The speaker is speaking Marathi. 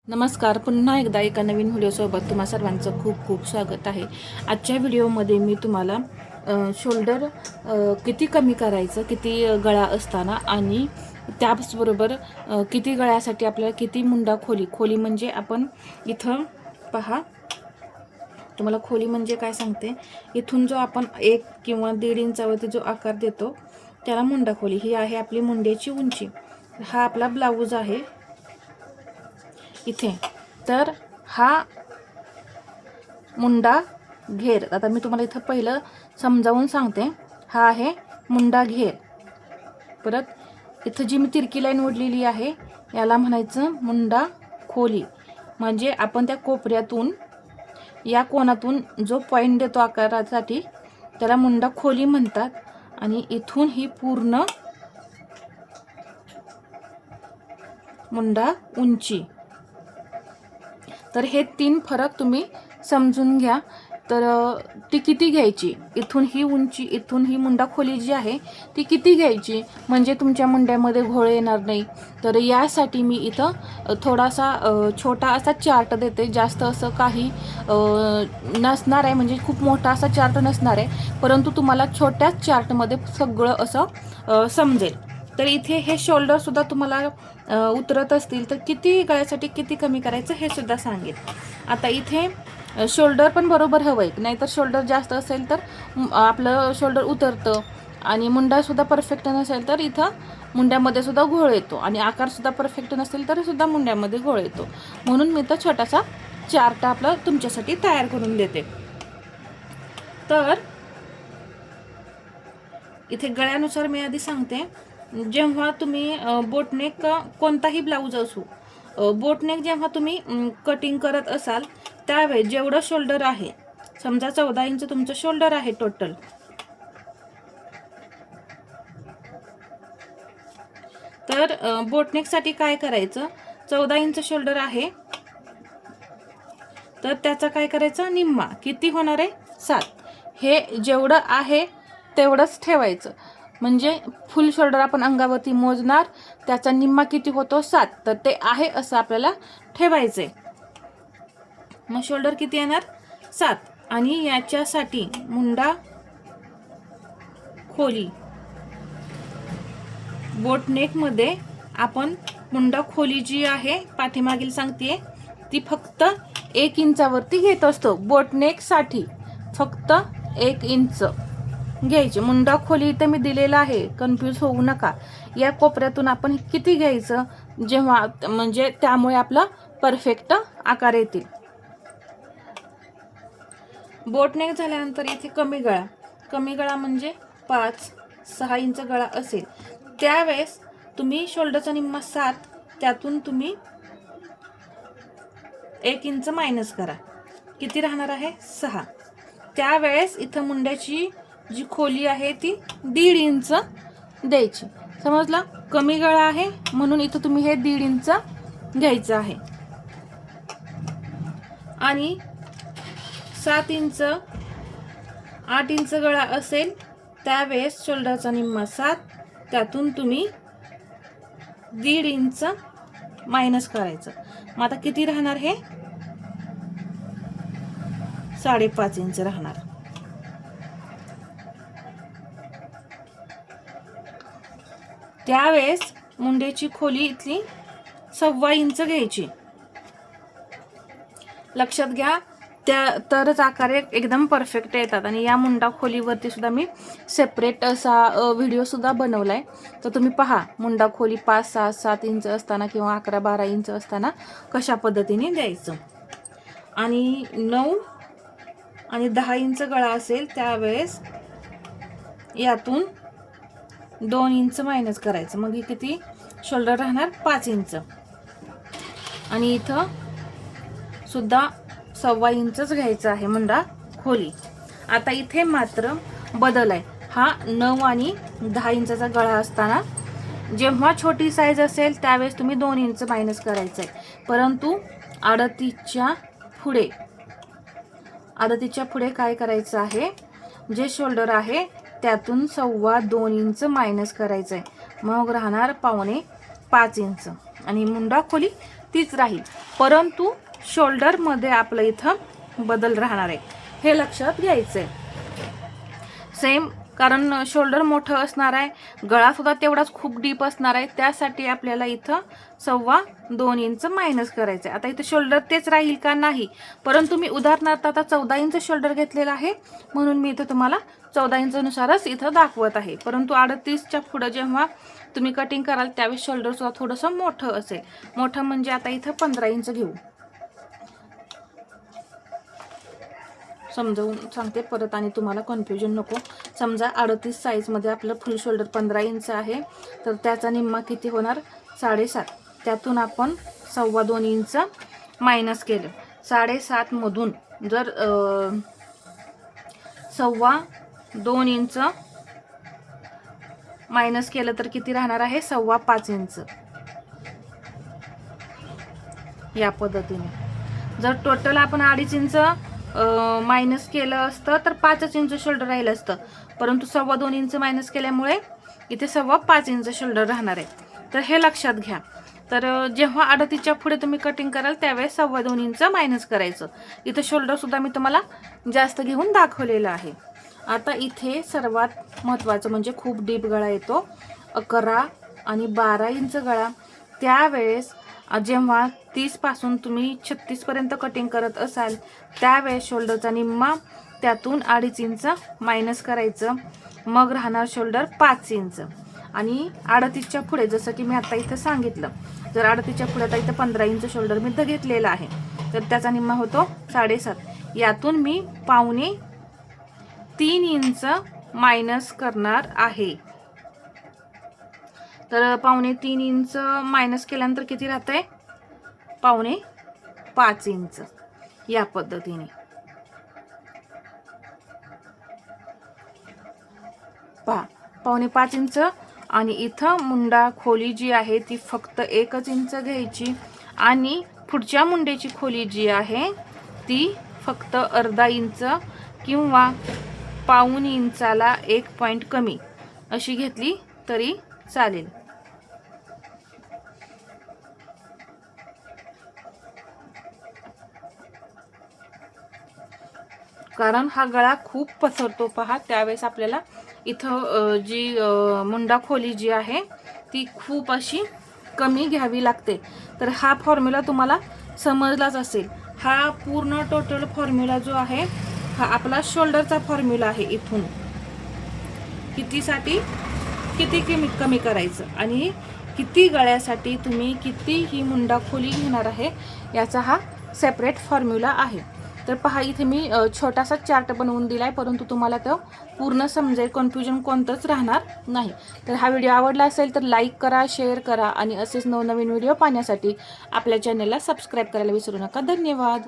नमस्कार, पुन्हा एकदा एका नवीन व्हिडिओसोबत तुम्हा सर्वांचं खूप खूप स्वागत आहे. आजच्या व्हिडिओमध्ये मी तुम्हाला शोल्डर किती कमी करायचं, किती गळा असताना आणि त्याचबरोबर किती गळ्यासाठी आपल्याला किती मुंडा खोली म्हणजे आपण इथं पहा, तुम्हाला खोली म्हणजे काय सांगते. इथून जो आपण 1 किंवा 1.5 इंचावरती जो आकार देतो त्याला मुंडा खोली. ही आहे आपली मुंड्याची उंची. हा आपला ब्लाऊज आहे इथे. तर हा मुंडा घेर, आता मी तुम्हाला इथं पहिलं समजावून सांगते. हा आहे मुंडा घेर. परत इथं जी मी तिरकी लाईन ओढलेली आहे याला म्हणायचं मुंडा खोली. म्हणजे आपण त्या कोपऱ्यातून या कोणातून जो पॉईंट देतो आकारासाठी त्याला मुंडा खोली म्हणतात. आणि इथून ही पूर्ण मुंडा उंची. तर हे 3 फरक तुम्ही समजून घ्या. तर ती किती घ्यायची, इथून ही उंची, इथून ही मुंडा खोली जी आहे ती किती घ्यायची म्हणजे तुमच्या मुंड्यामध्ये घोळ येणार नाही. तर यासाठी मी इथं थोडासा छोटा असा चार्ट देते. जास्त असं काही नसणार आहे, म्हणजे खूप मोठा असा चार्ट नसणार आहे, परंतु तुम्हाला छोट्याच चार्टमध्ये सगळं असं समजेल. तर इथे हे शोल्डरसुद्धा तुम्हाला उतरत असतील तर किती गळ्यासाठी किती कमी करायचं हे सुद्धा सांगेल. आता इथे शोल्डर पण बरोबर हवं आहे, नाहीतर शोल्डर जास्त असेल तर आपलं शोल्डर उतरतं आणि मुंडासुद्धा परफेक्ट नसेल तर इथं मुंड्यामध्ये सुद्धा घोळ येतो आणि आकारसुद्धा परफेक्ट नसेल तरी सुद्धा मुंड्यामध्ये घोळ येतो. म्हणून मी तर छोटासा चार्ट आपला तुमच्यासाठी तयार करून देते. तर इथे गळ्यानुसार मी आधी सांगते. जेव्हा तुम्ही बोटनेक कोणताही ब्लाऊज असो, बोटनेक जेव्हा तुम्ही कटिंग करत असाल त्यावेळेस जेवढं शोल्डर आहे, समजा 14 इंच तुमचं शोल्डर आहे टोटल, तर बोटनेकसाठी काय करायचं, 14 इंच शोल्डर आहे तर त्याचा काय करायचं, निम्मा किती होणार आहे, 7. हे जेवढं आहे तेवढंच ठेवायचं. म्हणजे फुल शोल्डर आपण अंगावरती मोजणार, त्याचा निम्मा किती होतो, 7. तर ते आहे असं आपल्याला ठेवायचंय. मग शोल्डर किती येणार, 7. आणि याच्यासाठी मुंडा खोली, बोटनेकमध्ये आपण मुंडा खोली जी आहे पाठीमागील सांगते ती फक्त 1 इंचावरती घेत असतो. बोटनेकसाठी फक्त 1 इंच घ्यायची. मुंडा खोली इथे मी दिलेला आहे, कन्फ्यूज होऊ नका. या कोपऱ्यातून आपण किती घ्यायचं, जेव्हा म्हणजे त्यामुळे आपला परफेक्ट आकार येतील. बोटनेक झाल्यानंतर इथे कमी गळा म्हणजे 5-6 इंच गळा असेल त्यावेळेस तुम्ही शोल्डरचा निम्मा 7, त्यातून तुम्ही 1 इंच मायनस करा, किती राहणार आहे, 6. त्यावेळेस इथं मुंड्याची जी खोली आहे ती 1.5 इंच द्यायची. समजला, कमी गळा आहे म्हणून इथं तुम्ही हे 1.5 इंच घ्यायचं आहे. आणि 7 इंच 8 इंच गळा असेल त्यावेळेस शोल्डरचा निम्मा 7, त्यातून तुम्ही 1.5 इंच मायनस करायचं. मग आता किती राहणार, हे 5.5 इंच राहणार. त्यावेळेस मुंड्याची खोली इथली 1.25 इंच घ्यायची. लक्षात घ्या, तरच आकार एकदम परफेक्ट येतात. आणि या मुंडा खोलीवरती सुद्धा मी सेपरेट असा व्हिडिओ सुद्धा बनवलाय, तर तुम्ही पहा मुंडा खोली 5, 6, 7 इंच असताना किंवा 11, 12 इंच असताना कशा पद्धतीने द्यायचं. आणि 9 आणि 10 इंच गळा असेल त्यावेळेस यातून 2 इंच मायनस करायचं. मग किती शोल्डर राहणार, 5 इंच. आणि इथं सुद्धा 1.25 इंचच घ्यायचं आहे मुंडा खोली. आता इथे मात्र बदल आहे. हा 9 आणि 10 इंचाचा गळा असताना जेव्हा छोटी साईज असेल त्यावेळेस तुम्ही 2 इंच मायनस करायचं आहे. परंतु 38च्या पुढे काय करायचं आहे, जे शोल्डर आहे त्यातून 2.25 इंच मायनस करायचं आहे. मग राहणार 4.25 इंच आणि मुंडा खोली तीच राहील. परंतु शोल्डरमध्ये आपलं इथं बदल राहणार आहे, हे लक्षात घ्यायचं आहे. सेम, कारण शोल्डर मोठं असणार आहे, गळासुद्धा तेवढाच खूप डीप असणार आहे, त्यासाठी आपल्याला इथं 2.25 इंच मायनस करायचं आहे. आता इथं शोल्डर तेच राहील का नाही, परंतु मी उदाहरणार्थ आता 14 इंच शोल्डर घेतलेला आहे, म्हणून मी इथं तुम्हाला 14 इंचनुसारच इथं दाखवत आहे. परंतु 38च्या पुढं जेव्हा तुम्ही कटिंग कराल त्यावेळेस शोल्डरसुद्धा थोडंसं मोठं असेल. मोठं म्हणजे आता इथं 15 इंच घेऊ, समजावून सांगते परत आणि तुम्हाला कन्फ्युजन नको. समजा 38 साईजमध्ये आपलं फुल शोल्डर 15 इंच आहे, तर त्याचा निम्मा किती होणार? 7.5. त्यातून आपण 2.25 इंच मायनस केलं. 7.5 मधून जर 2.25 इंच मायनस केलं तर किती राहणार आहे? 5.25 इंच. या पद्धतीने जर टोटल आपण 2.5 इंच मायनस केलं असतं तर 5 इंच शोल्डर राहिलं असतं, परंतु 2.25 इंच मायनस केल्यामुळे इथे 5.25 इंच शोल्डर राहणार आहे. तर हे लक्षात घ्या. तर जेव्हा 38च्या पुढे तुम्ही कटिंग कराल त्यावेळेस 2.25 इंच मायनस करायचं. इथं शोल्डरसुद्धा मी तुम्हाला जास्त घेऊन दाखवलेलं आहे. आता इथे सर्वात महत्त्वाचं म्हणजे खूप डीप गळा येतो, 11 आणि 12 इंच गळा. त्यावेळेस जेव्हा 30 पासून तुम्ही 36 पर्यंत कटिंग करत असाल त्यावेळेस शोल्डरचा निम्मा, त्यातून 2.5 इंच मायनस करायचं, मग राहणार शोल्डर 5 इंच. आणि 38च्या पुढे जसं की मी आता इथं सांगितलं, जर 38च्या पुढे आता इथं 15 इंच शोल्डर मी इथं घेतलेला आहे, तर त्याचा निम्मा होतो 7.5. यातून मी 2.25-3 इंच मायनस करणार आहे. तर 2.25-3 इंच मायनस केल्यानंतर किती राहतंय? 4.25 इंच. या पद्धतीने पहा, 4.25 इंच. आणि इथं मुंडा खोली जी आहे ती फक्त 1 इंच घ्यायची, आणि पुढच्या मुंड्याची खोली जी आहे ती फक्त 1/2 इंच किंवा 1.25 इंचाला 1 पॉईंट कमी अशी घेतली तरी चालेल. कारण हा गळा खूप पसरतो पहा, त्यावेळेस आपल्याला इथं जी मुंडा खोली जी आहे ती खूप अशी कमी घ्यावी लागते. तर हा फॉर्म्युला तुम्हाला समजलाच असेल. हा पूर्ण टोटल फॉर्म्युला जो आहे हा आपला शोल्डरचा फॉर्म्युला आहे. इथून कितीसाठी किती कमी करायचं आणि किती गळ्यासाठी तुम्ही किती ही मुंडा खोली घेणार आहे याचा हा सेपरेट फॉर्म्युला आहे. तर पहा, इथे मी छोटासा चार्ट बनवून दिला आहे, परंतु तुम्हाला तो पूर्ण समजेल, कन्फ्युजन कोणतंच राहणार नाही. तर हा व्हिडिओ आवडला असेल तर लाईक करा, शेअर करा आणि असेच नवनवीन व्हिडिओ पाहण्यासाठी आपल्या चॅनलला सबस्क्राईब करायला विसरू नका. धन्यवाद.